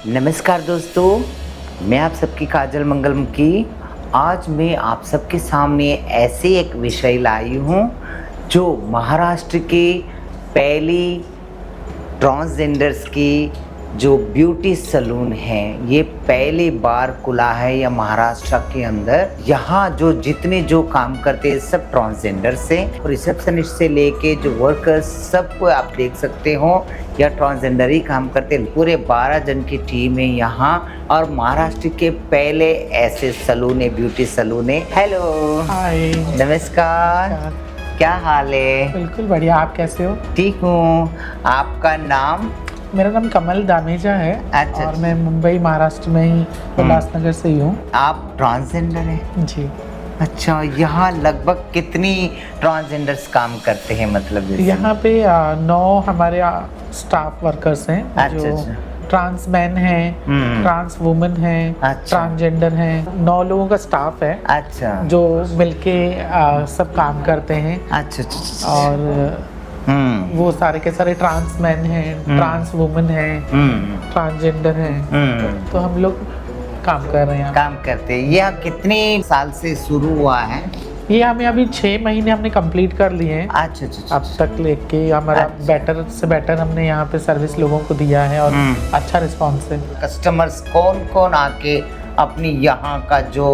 नमस्कार दोस्तों, मैं आप सबकी काजल मंगलमुखी। आज मैं आप सबके सामने ऐसे एक विषय लाई हूँ जो महाराष्ट्र के पहली ट्रांसजेंडर्स की जो ब्यूटी सैलून है, ये पहली बार खुला है या महाराष्ट्र के अंदर। यहाँ जो जितने जो काम करते हैं सब ट्रांसजेंडर्स हैं, रिसेप्शनिस्ट से लेके जो वर्कर्स सबको आप देख सकते हो या ट्रांसजेंडर ही काम करते हैं। पूरे 12 जन की टीम है यहाँ और महाराष्ट्र के पहले ऐसे सैलून है, ब्यूटी सैलून है। हेलो, हाय, नमस्कार, क्या हाल है? बिल्कुल बढ़िया। आप कैसे हो? ठीक हूँ। आपका नाम? मेरा नाम कमल दामेजा है। अच्छा, और मैं मुंबई महाराष्ट्र में ही उल्लासनगर से ही हूँ। आप ट्रांसजेंडर हैं? जी। अच्छा, यहाँ लगभग कितनी ट्रांसजेंडर्स काम करते हैं? मतलब जैसे यहाँ पे 9 हमारे स्टाफ वर्कर्स हैं। अच्छा, जो अच्छा। ट्रांस मैन हैं, ट्रांस वुमेन हैं, अच्छा। ट्रांसजेंडर हैं। 9 लोगों का स्टाफ है अच्छा, जो मिलके सब काम करते हैं। अच्छा, अच्छा। और वो सारे के सारे ट्रांस मैन हैं, ट्रांस वुमेन हैं, ट्रांसजेंडर हैं। तो हम लोग काम कर रहे हैं। काम करते हैं। यह कितने साल से शुरू हुआ है? ये हमें अभी 6 महीने हमने कंप्लीट कर लिए हैं। अच्छा, अच्छा, अब तक लेके हमारा अच्छा। बेटर से बेटर हमने यहाँ पे सर्विस लोगों को दिया है और अच्छा रिस्पॉन्स है। कस्टमर्स कौन कौन आके अपनी यहाँ का जो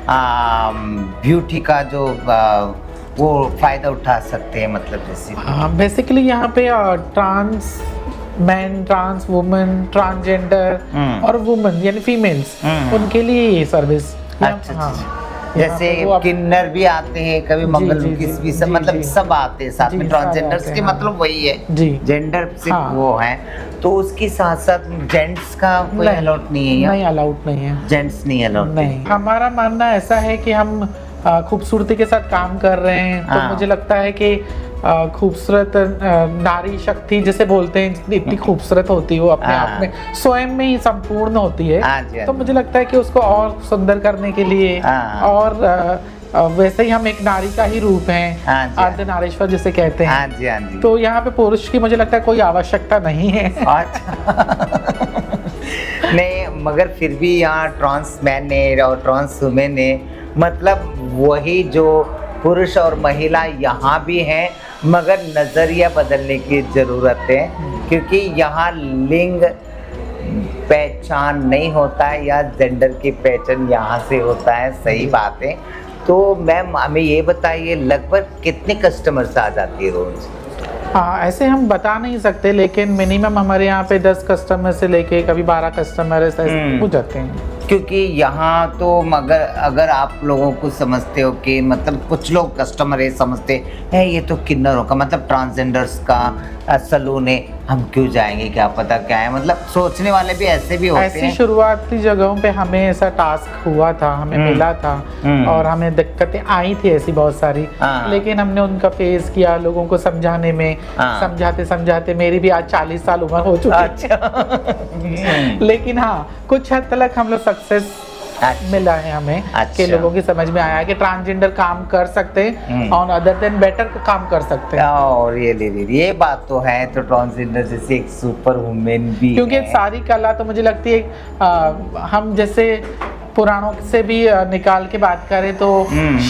ब्यूटी का जो वो फायदा उठा सकते हैं? मतलब जैसे हाँ, बेसिकली यहाँ पे trans man, trans women, transgender और वुमेन यानी फीमेल्स, उनके लिए ये सर्विस। अच्छा, अच्छा। जैसे किन्नर भी आते हैं, कभी मंगलमुखी भी, सब मतलब सब आते हैं साथ में। ट्रांसजेंडर्स के मतलब वही है जी, जेंडर से वो है। तो उसके साथ साथ जेंट्स का कोई अलाउड नहीं है? नहीं, अलाउड नहीं है। जेंट्स नहीं अलाउड? नहीं। हमारा मानना ऐसा है कि हम खूबसूरती के साथ काम कर रहे हैं। तो मुझे लगता है कि खूबसूरत नारी शक्ति जिसे बोलते हैं, इतनी खूबसूरत होती है वो अपने आप में, स्वयं में ही संपूर्ण होती है। तो मुझे लगता है कि उसको और सुंदर करने के लिए और वैसे ही हम एक नारी का ही रूप हैं, अर्धनारीश्वर जिसे कहते हैं। हाँ जी, हाँ जी। तो यहाँ पे पुरुष की मुझे लगता है कोई आवश्यकता नहीं है। नहीं, मगर फिर भी यहाँ ट्रांस मैन ने और ट्रांस वुमेन ने, मतलब वही जो पुरुष और महिला यहाँ भी हैं, मगर नज़रिया बदलने की ज़रूरत है। क्योंकि यहाँ लिंग पहचान नहीं होता है या जेंडर की पहचान यहाँ से होता है। सही बात है। तो मैम हमें ये बताइए, लगभग कितने कस्टमर्स आ जाती है रोज़? हाँ, ऐसे हम बता नहीं सकते, लेकिन मिनिमम हमारे यहाँ पे 10 कस्टमर से लेके कभी 12 कस्टमर ऐसे हो जाते हैं। क्योंकि यहाँ तो मगर अगर आप लोगों को समझते हो कि मतलब कुछ लोग कस्टमर ये समझते हैं ये तो किन्नरों का मतलब ट्रांसजेंडर्स का सैलून है, हम क्यों जाएंगे, क्या पता क्या है, मतलब सोचने वाले भी ऐसे भी होते हैं। ऐसी शुरुआती जगहों पे हमें ऐसा टास्क हुआ था, हमें मिला था और हमें दिक्कतें आई थी ऐसी बहुत सारी। लेकिन हमने उनका फेस किया, लोगों को समझाने में, समझाते समझाते मेरी भी आज 40 साल उम्र हो चुकी है। लेकिन हाँ, कुछ हद तक हम लोग सक्सेस मिला है हमें। कि लोगों की समझ में आया कि ट्रांसजेंडर काम कर सकते हैं और अदर देन बेटर काम कर सकते हैं। और ये बात तो है। तो ट्रांसजेंडर जैसे एक सुपर वुमेन भी, क्योंकि सारी कला तो मुझे लगती है हम जैसे पुराणों से भी निकाल के बात करें तो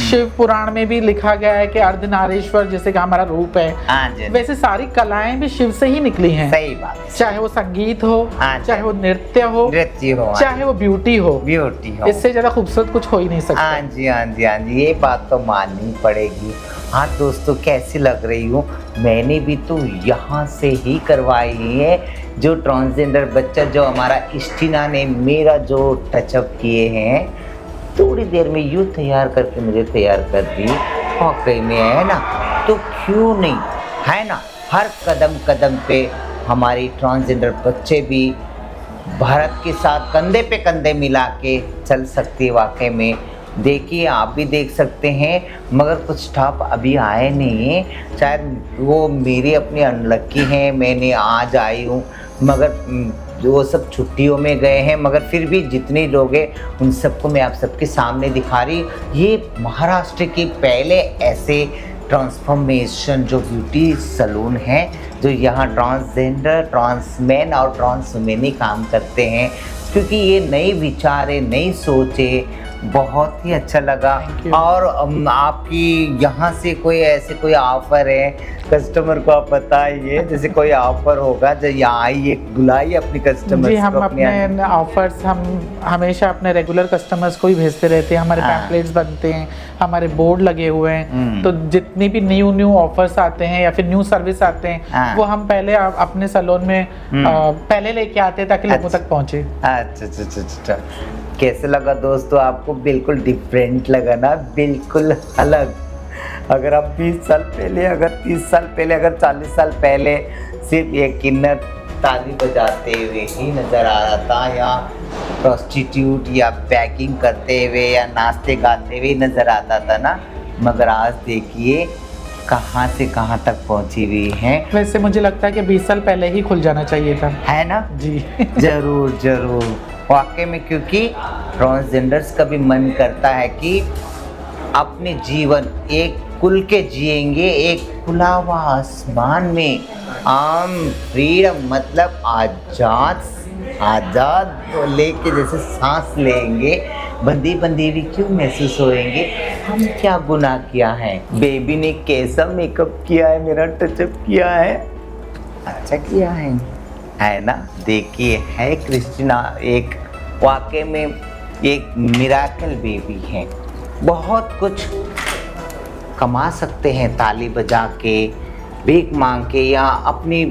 शिव पुराण में भी लिखा गया है कि अर्धनारीश्वर जैसे कि हमारा रूप है, वैसे सारी कलाएं भी शिव से ही निकली हैं। सही बात। चाहे वो संगीत हो, चाहे वो नृत्य हो, चाहे वो ब्यूटी हो, इससे ज्यादा खूबसूरत कुछ हो ही नहीं सकता। हाँ जी, हाँ जी, हाँ जी, ये बात तो माननी पड़ेगी। हाँ दोस्तों, कैसी लग रही हूँ? मैंने भी तो यहाँ से ही करवाई है। जो ट्रांसजेंडर बच्चा जो हमारा इस्टीना ने मेरा जो टचअप किए हैं, थोड़ी देर में यूँ तैयार करके मुझे तैयार कर दी वाकई में, है ना? तो क्यों नहीं, है ना? हर कदम कदम पे हमारी ट्रांसजेंडर बच्चे भी भारत के साथ कंधे पे कंधे मिला के चल सकती है। वाकई में देखिए, आप भी देख सकते हैं, मगर कुछ स्टाफ अभी आए नहीं हैं। शायद वो मेरी अपनी अनलक्की हैं, मैंने आज आई हूँ, मगर वो सब छुट्टियों में गए हैं। मगर फिर भी जितने लोग हैं उन सबको मैं आप सबके सामने दिखा रही। ये महाराष्ट्र के पहले ऐसे ट्रांसफॉर्मेशन जो ब्यूटी सलून है, जो यहाँ ट्रांसजेंडर, ट्रांसमैन और ट्रांसवुमेन ही काम करते हैं, क्योंकि ये नई विचार है, नई सोच है। बहुत ही अच्छा लगा। और आपकी यहाँ से कोई ऐसे कोई ऑफर है कस्टमर को आप बताइए, जैसे कोई ऑफर होगा जो यहाँ आइए, बुलाइए अपनी कस्टमर जी। हम अपने ऑफर्स हम हमेशा अपने रेगुलर कस्टमर्स को ही भेजते रहते हैं। हमारे पैम्पलेट्स बनते हैं, हमारे बोर्ड लगे हुए हैं, तो जितनी भी न्यू ऑफर्स आते हैं या फिर न्यू सर्विस आते हैं वो हम पहले अपने सैलून में पहले लेके आते हैं ताकि लोगों तक पहुँचे। अच्छा। कैसे लगा दोस्तों आपको? बिल्कुल डिफरेंट लगा ना, बिल्कुल अलग। अगर आप 20 साल पहले, अगर 30 साल पहले, अगर 40 साल पहले सिर्फ ये किन्नर ताली बजाते हुए ही नज़र आ रहा था, या प्रोस्टिट्यूट या पैकिंग करते हुए या नाचते गाते हुए नज़र आता था ना, मगर आज देखिए कहाँ से कहाँ तक पहुँची हुई हैं। वैसे मुझे लगता है कि 20 साल पहले ही खुल जाना चाहिए था, है ना जी। जरूर वाकई में, क्योंकि ट्रांसजेंडर्स का भी मन करता है कि अपने जीवन एक खुल के जिएंगे, एक खुला हुआ आसमान में, आम फ्रीडम मतलब आज़ाद लेके जैसे सांस लेंगे, बंदी भी क्यों महसूस होएंगे। हम क्या गुनाह किया है? बेबी ने कैसा मेकअप किया है, मेरा टचअप किया है, अच्छा किया है ना। देखिए है क्रिस्टीना एक वाकई में एक मिराकल बेबी है। बहुत कुछ कमा सकते हैं ताली बजा के, भीख मांग के, या अपनी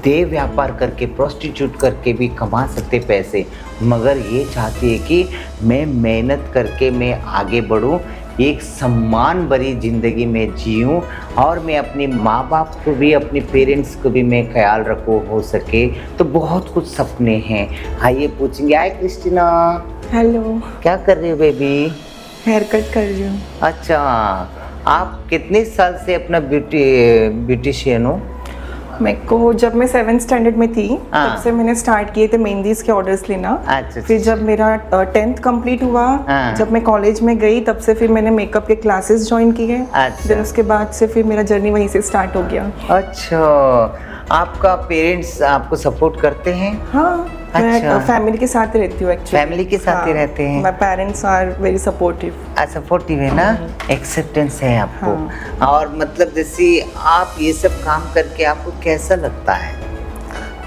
देह व्यापार करके, प्रोस्टिट्यूट करके भी कमा सकते पैसे, मगर ये चाहती है कि मैं मेहनत करके मैं आगे बढ़ूं, एक सम्मान भरी ज़िंदगी में जीऊँ, और मैं अपने माँ बाप को भी, अपने पेरेंट्स को भी मैं ख्याल रखूँ हो सके। तो बहुत कुछ सपने हैं। आइए पूछेंगे। हाय क्रिस्टीना। हेलो। क्या कर रही हो बेबी? हेयर कट कर रही हूँ। अच्छा, आप कितने साल से अपना ब्यूटिशियन हो? मेरे को जब मैं 7th स्टैंडर्ड में थी तब से मैंने स्टार्ट किए थे मेहंदीज के ऑर्डर्स लेना। अच्छा। फिर जब मेरा 10th कंप्लीट हुआ, जब मैं कॉलेज में गई, तब से फिर मैंने मेकअप के क्लासेस ज्वाइन किए। अच्छा। फिर उसके बाद से फिर मेरा जर्नी वहीं से स्टार्ट हो गया। अच्छा, आपका पेरेंट्स आपको सपोर्ट करते हैं? हाँ, अच्छा। मैं फैमिली के साथ रहती हूँ एक्चुअली। फैमिली के साथ ही रहते हैं? My parents are very supportive. Supportive है ना, एक्सेप्टेंस है आपको। हाँ। और मतलब जैसे आप ये सब काम करके आपको कैसा लगता है?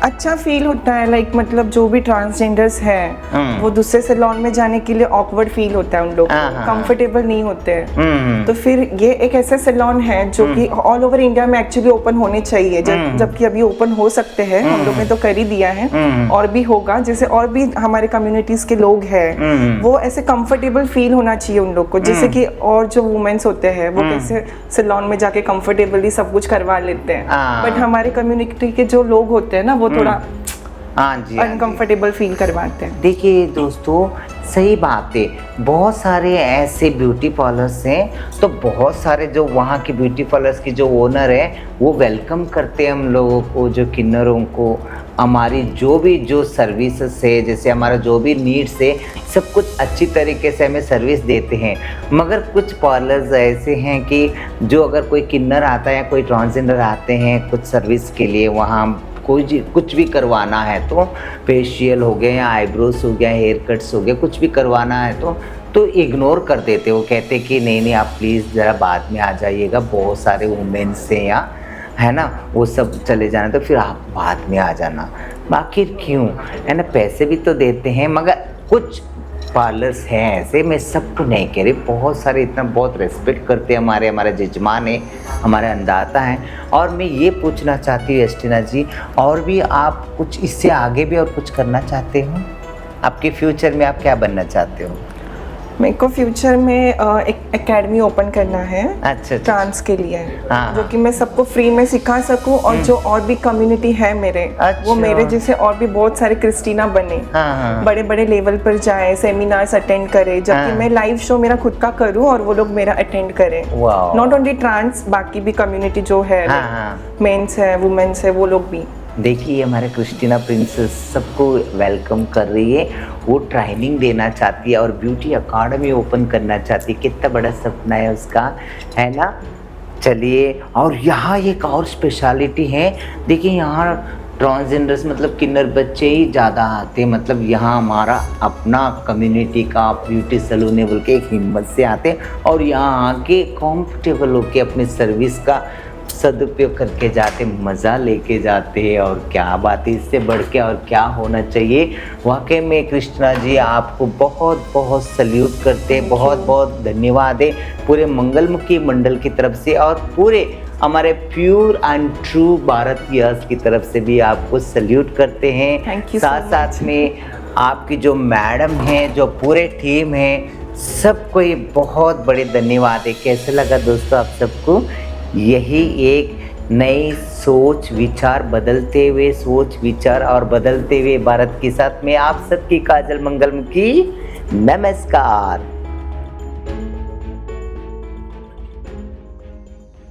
अच्छा फील होता है, लाइक मतलब जो भी ट्रांसजेंडर्स हैं वो दूसरे सैलून में जाने के लिए ऑकवर्ड फील होता है, उन लोग कंफर्टेबल नहीं होते हैं। तो फिर ये एक ऐसा सैलून है जो कि ऑल ओवर इंडिया में एक्चुअली ओपन होने चाहिए, जबकि अभी ओपन हो सकते हैं, हम लोग ने तो कर ही दिया है, और भी होगा। जैसे और भी हमारे कम्युनिटीज के लोग हैं, वो ऐसे कंफर्टेबल फील होना चाहिए उन लोग को, जैसे कि और जो वुमेन्स होते हैं वो कैसे सैलून में जाके कंफर्टेबली सब कुछ करवा लेते हैं, बट हमारे कम्युनिटी के जो लोग होते हैं ना वो थोड़ा अनकंफर्टेबल फील करवाते हैं। देखिए दोस्तों, सही बात है। बहुत सारे ऐसे ब्यूटी पार्लर्स हैं, तो बहुत सारे जो वहाँ के ब्यूटी पार्लर्स की जो ओनर है वो वेलकम करते हैं हम लोगों को, जो किन्नरों को, हमारी जो सर्विसेज है, जैसे हमारा जो भी नीड्स है, सब कुछ अच्छी तरीके से हमें सर्विस देते हैं। मगर कुछ पार्लर्स ऐसे हैं कि जो अगर कोई किन्नर आता है या कोई ट्रांसजेंडर आते हैं कुछ सर्विस के लिए, वहाँ कुछ भी करवाना है, तो फेशियल हो गया या आईब्रोज हो गया, हेयर कट्स हो गया, कुछ भी करवाना है तो इग्नोर कर देते। वो कहते कि नहीं आप प्लीज़ ज़रा बाद में आ जाइएगा, बहुत सारे वुमेन्स हैं यहाँ, है ना, वो सब चले जाना, तो फिर आप बाद में आ जाना। आखिर क्यों, है ना, पैसे भी तो देते हैं। मगर कुछ पार्लर्स हैं ऐसे, मैं सबको नहीं कह रही, बहुत सारे इतना बहुत रेस्पेक्ट करते हैं, हमारे जजमान हैं, हमारे अन्नदाता हैं। और मैं ये पूछना चाहती हूँ एस्टीना जी, और भी आप कुछ इससे आगे भी और कुछ करना चाहते हो? आपके फ्यूचर में आप क्या बनना चाहते हो? मेरे को फ्यूचर में एक एकेडमी ओपन करना है। अच्छा। ट्रांस के लिए, हाँ। जो कि मैं सबको फ्री में सिखा सकूं, और जो और भी कम्युनिटी है मेरे, वो मेरे जैसे और भी बहुत सारे क्रिस्टीना बने, बड़े बड़े लेवल पर जाए, सेमिनार्स अटेंड करे, जबकि मैं लाइव शो मेरा खुद का करूं और वो लोग मेरा अटेंड करें। नॉट ओनली ट्रांस, बाकी भी कम्युनिटी जो है, मेंस है, वुमेन्स है, वो लोग भी। देखिए हमारे क्रिस्टीना प्रिंसेस सबको वेलकम कर रही है, वो ट्रेनिंग देना चाहती है और ब्यूटी अकाडमी ओपन करना चाहती है। कितना बड़ा सपना है उसका, है ना। चलिए, और यहाँ एक और स्पेशलिटी है, देखिए यहाँ ट्रांसजेंडर्स मतलब किन्नर बच्चे ही ज़्यादा आते हैं, मतलब यहाँ हमारा अपना कम्युनिटी का ब्यूटी सैलून है बोल के एक हिम्मत से आते हैं और यहाँ आके कंफर्टेबल होके अपने सर्विस का सदुपयोग करके जाते, मज़ा लेके जाते हैं। और क्या बात है, इससे बढ़ के और क्या होना चाहिए। वाकई में कृष्णा जी आपको बहुत बहुत सल्यूट करते हैं, बहुत बहुत धन्यवाद है पूरे मंगलमुखी मंडल की तरफ से और पूरे हमारे pure and true Bharat yes की तरफ से भी आपको सल्यूट करते हैं। साथ साथ में आपकी जो मैडम हैं, जो पूरे टीम है, सबको ये बहुत बड़े धन्यवाद है। कैसे लगा दोस्तों आप सबको? यही एक नई सोच विचार बदलते हुए सोच विचार और बदलते हुए भारत के साथ में आप सबकी काजल मंगलमुखी नमस्कार।